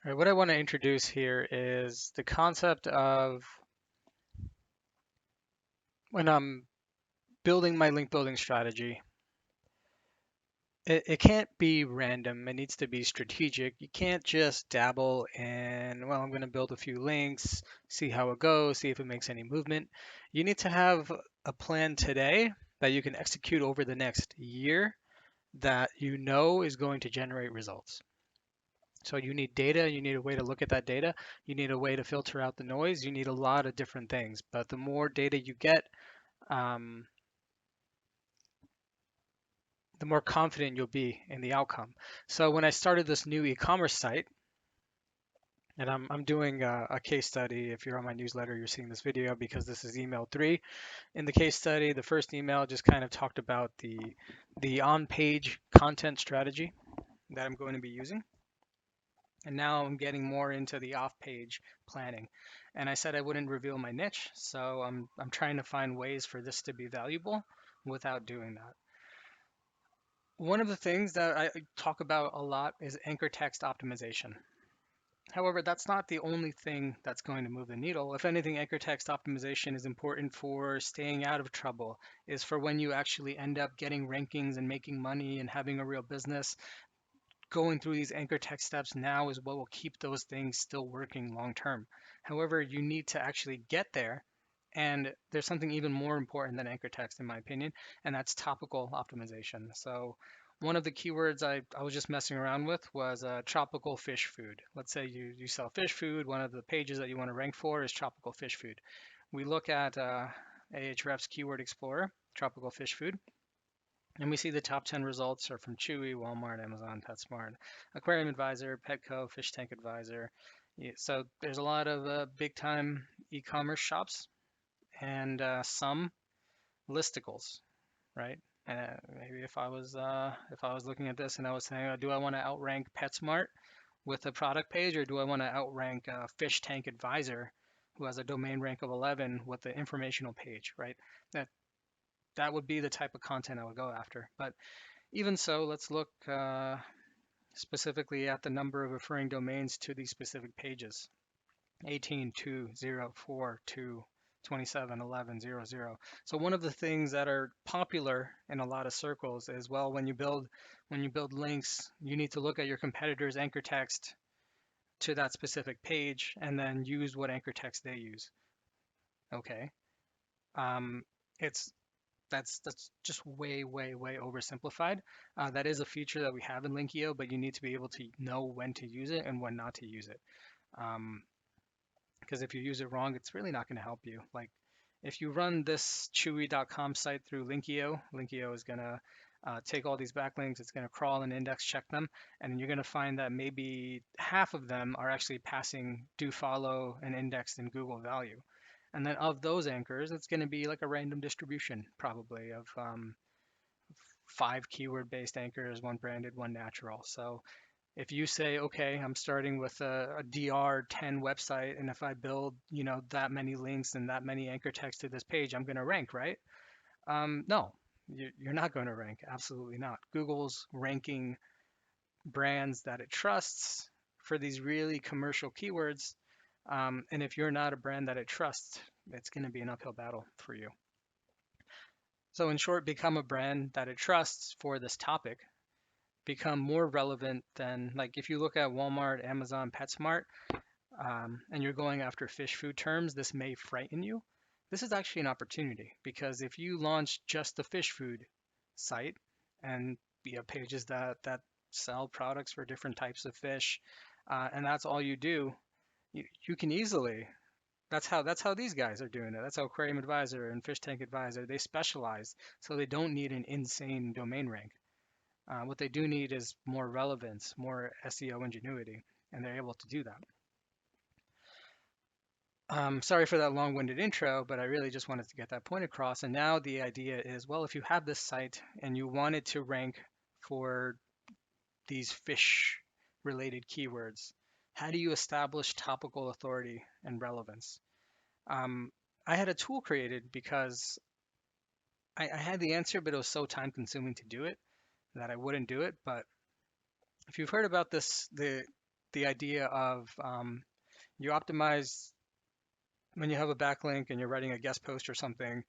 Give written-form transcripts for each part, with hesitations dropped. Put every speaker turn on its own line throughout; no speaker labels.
All right, what I want to introduce here is the concept of when I'm building my link building strategy, it can't be random. It needs to be strategic. You can't just dabble in, well, I'm going to build a few links, see how it goes, see if it makes any movement. You need to have a plan today that you can execute over the next year that you know is going to generate results. So you need data, you need a way to look at that data, you need a way to filter out the noise, you need a lot of different things. But the more data you get, um, the more confident you'll be in the outcome. So when I started this new e-commerce site, and I'm doing a case study. If you're on my newsletter, you're seeing this video because this is email 3. In the case study, the first email just kind of talked about the on-page content strategy that I'm going to be using. And now I'm getting more into the off-page planning. And I said I wouldn't reveal my niche, so I'm trying to find ways for this to be valuable without doing that. One of the things that I talk about a lot is anchor text optimization. However, that's not the only thing that's going to move the needle. If anything, anchor text optimization is important for staying out of trouble, is for when you actually end up getting rankings and making money and having a real business. Going through these anchor text steps now is what will keep those things still working long term. However, you need to actually get there. And there's something even more important than anchor text, in my opinion, and that's topical optimization. So, one of the keywords I was just messing around with was tropical fish food. Let's say you sell fish food. One of the pages that you want to rank for is tropical fish food. We look at Ahrefs Keyword Explorer, tropical fish food. And we see the top 10 results are from Chewy, Walmart, Amazon, PetSmart, Aquarium Advisor, Petco, Fish Tank Advisor. Yeah, so there's a lot of big time e-commerce shops and some listicles, right? Maybe if I was looking at this and I was saying, do I want to outrank PetSmart with a product page, or do I want to outrank Fish Tank Advisor, who has a domain rank of 11 with the informational page, right? That that would be the type of content I would go after. But even so, let's look specifically at the number of referring domains to these specific pages. 18, 2, 0, 4, 2, 27, 11, 0, 0. So one of the things that are popular in a lot of circles is, well, when you build links, you need to look at your competitors' anchor text to that specific page and then use what anchor text they use. Okay. Um, it's that's just way oversimplified. That is a feature that we have in Linkio, but you need to be able to know when to use it and when not to use it. Um, because if you use it wrong, it's really not going to help you. Like if you run this chewy.com site through Linkio, Linkio is going to take all these backlinks, it's going to crawl and index check them, and you're going to find that maybe half of them are actually passing do follow and indexed in Google value. And then of those anchors, it's going to be like a random distribution probably of 5 keyword-based anchors, one branded, one natural. So if you say, okay, I'm starting with a DR10 website, and if I build, that many links and that many anchor text to this page, I'm going to rank, right? No, you're not going to rank. Absolutely not. Google's ranking brands that it trusts for these really commercial keywords. And if you're not a brand that it trusts, it's going to be an uphill battle for you. So, in short, become a brand that it trusts for this topic. Become more relevant than, like, if you look at Walmart, Amazon, PetSmart, and you're going after fish food terms, this may frighten you. This is actually an opportunity because if you launch just the fish food site and you have pages that sell products for different types of fish, and that's all you do, you can easily. That's how these guys are doing it. That's how Aquarium Advisor and Fish Tank Advisor, they specialize, so they don't need an insane domain rank. What they do need is more relevance, more SEO ingenuity, and they're able to do that. Sorry for that long-winded intro, but I really just wanted to get that point across. And now the idea is, well, if you have this site and you wanted to rank for these fish-related keywords, how do you establish topical authority and relevance? Um, I had a tool created because I had the answer, but it was so time-consuming to do it that I wouldn't do it. But if you've heard about this, the idea of you optimize when you have a backlink and you're writing a guest post or something,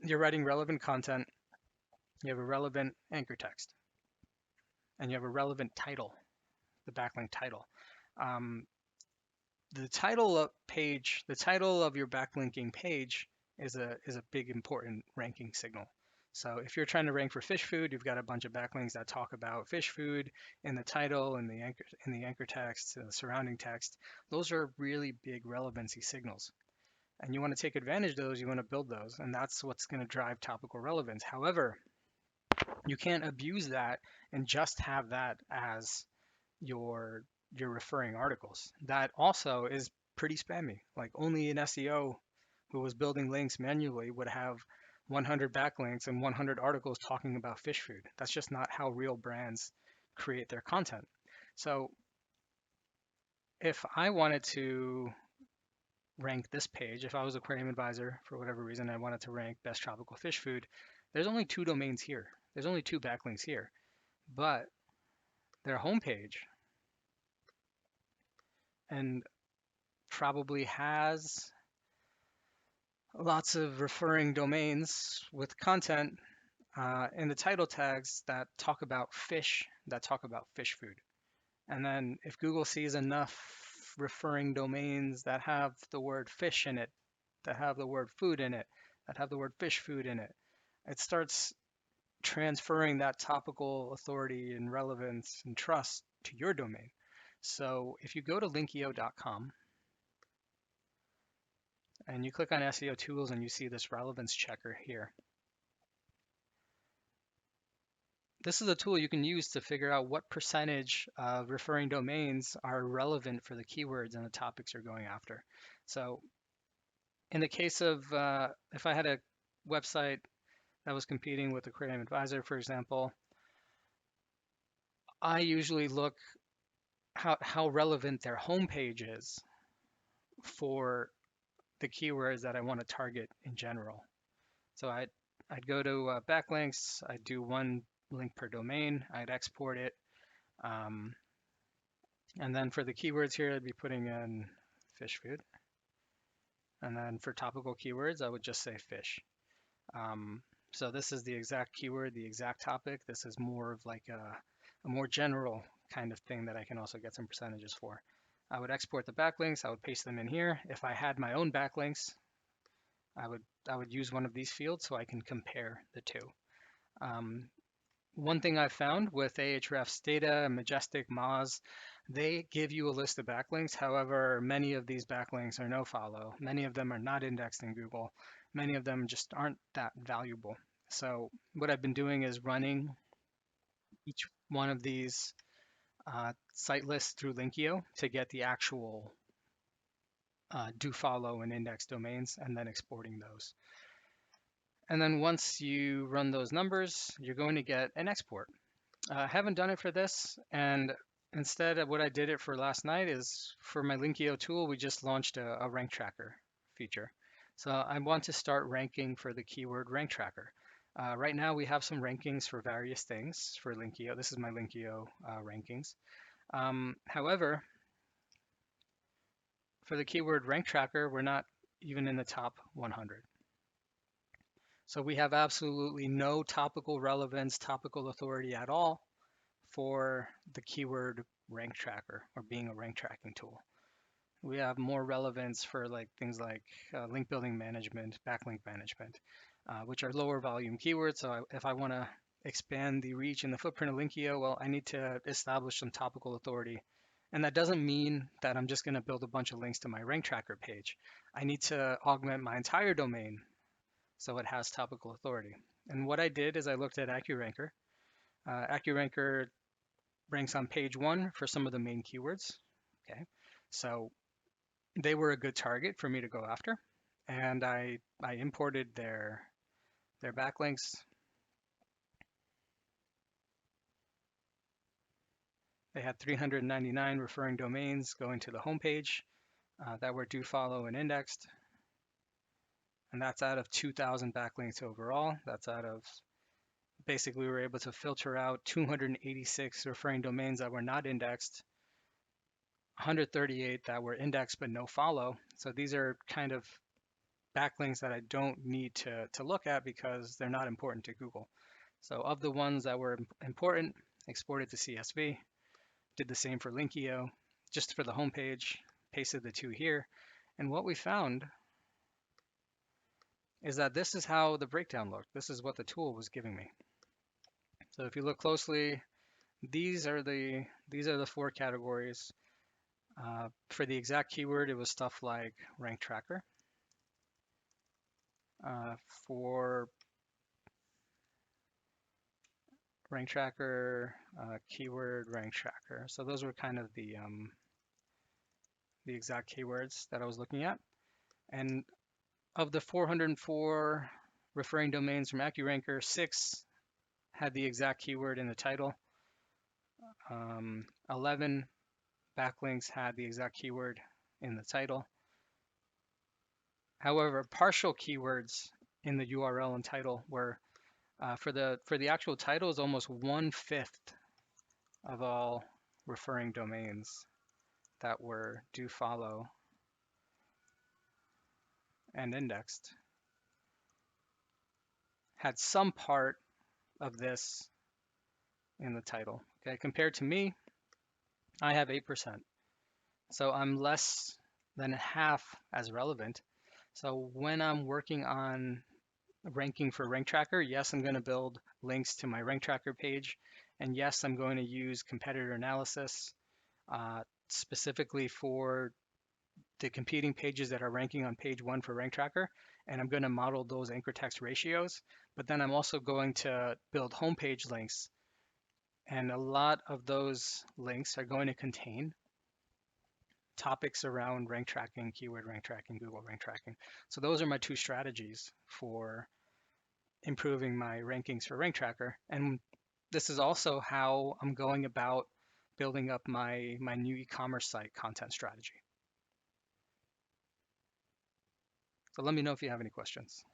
you're writing relevant content, you have a relevant anchor text, and you have a relevant title, the backlink title. Um, the title of your backlinking page is a big important ranking signal. So if you're trying to rank for fish food, you've got a bunch of backlinks that talk about fish food in the title and the anchor text, the surrounding text. Those are really big relevancy signals. And you want to take advantage of those, you want to build those, and that's what's going to drive topical relevance. However, you can't abuse that and just have that as your your referring articles. That also is pretty spammy. Like only an SEO who was building links manually would have 100 backlinks and 100 articles talking about fish food. That's just not how real brands create their content. So if I wanted to rank this page, if I was Aquarium Advisor for whatever reason, I wanted to rank best tropical fish food, there's only 2 domains here. There's only 2 backlinks here, but their homepage and probably has lots of referring domains with content in the title tags that talk about fish, that talk about fish food. And then if Google sees enough referring domains that have the word fish in it, that have the word food in it, that have the word fish food in it, it starts transferring that topical authority and relevance and trust to your domain. So if you go to linkio.com and you click on SEO tools and you see this relevance checker here, this is a tool you can use to figure out what percentage of referring domains are relevant for the keywords and the topics you're going after. So in the case of if I had a website that was competing with Aquarium Advisor, for example, I usually look how relevant their homepage is for the keywords that I want to target in general. So I'd go to backlinks, I'd do 1 link per domain, I'd export it, and then for the keywords here, I'd be putting in fish food. And then for topical keywords, I would just say fish. So this is the exact keyword, the exact topic. This is more of like a more general kind of thing that I can also get some percentages for. I would export the backlinks, I would paste them in here. If I had my own backlinks, I would use one of these fields so I can compare the two. One thing I've found with Ahrefs data, Majestic, Moz, they give you a list of backlinks. However, many of these backlinks are no follow. Many of them are not indexed in Google. Many of them just aren't that valuable. So what I've been doing is running each one of these site lists through Linkio to get the actual do follow and index domains and then exporting those. And then once you run those numbers, you're going to get an export. I haven't done it for this, and instead of what I did it for last night is for my Linkio tool, we just launched a rank tracker feature. So I want to start ranking for the keyword rank tracker. Right now we have some rankings for various things for Linkio. This is my Linkio rankings. However, for the keyword rank tracker, we're not even in the top 100. So we have absolutely no topical relevance, topical authority at all for the keyword rank tracker or being a rank tracking tool. We have more relevance for like things like link building management, backlink management, which are lower volume keywords. So if I want to expand the reach and the footprint of Linkio, well, I need to establish some topical authority. And that doesn't mean that I'm just going to build a bunch of links to my rank tracker page. I need to augment my entire domain so it has topical authority. And what I did is I looked at AccuRanker. AccuRanker ranks on page 1 for some of the main keywords. Okay, so they were a good target for me to go after, and I imported their backlinks. They had 399 referring domains going to the homepage that were do follow and indexed, and that's out of 2,000 backlinks overall. That's out of basically we were able to filter out 286 referring domains that were not indexed 138 that were indexed but no follow. So these are kind of backlinks that I don't need to look at because they're not important to Google. So of the ones that were important, exported to CSV, did the same for Linkio, just for the homepage, pasted the two here. And what we found is that this is how the breakdown looked. This is what the tool was giving me. So if you look closely, these are the four categories. For the exact keyword, it was stuff like rank tracker. For rank tracker, keyword rank tracker. So those were kind of the exact keywords that I was looking at. And of the 404 referring domains from AccuRanker, 6 had the exact keyword in the title. 11 backlinks had the exact keyword in the title. However, partial keywords in the URL and title were for the actual title is almost 1/5 of all referring domains that were do follow and indexed had some part of this in the title. Okay, compared to me, I have 8%. So I'm less than half as relevant. So when I'm working on ranking for rank tracker, yes, I'm going to build links to my rank tracker page. And yes, I'm going to use competitor analysis specifically for the competing pages that are ranking on page 1 for rank tracker. And I'm going to model those anchor text ratios. But then I'm also going to build homepage links. And a lot of those links are going to contain topics around rank tracking, keyword rank tracking, Google rank tracking. So those are my two strategies for improving my rankings for rank tracker. And this is also how I'm going about building up my new e-commerce site content strategy. So let me know if you have any questions.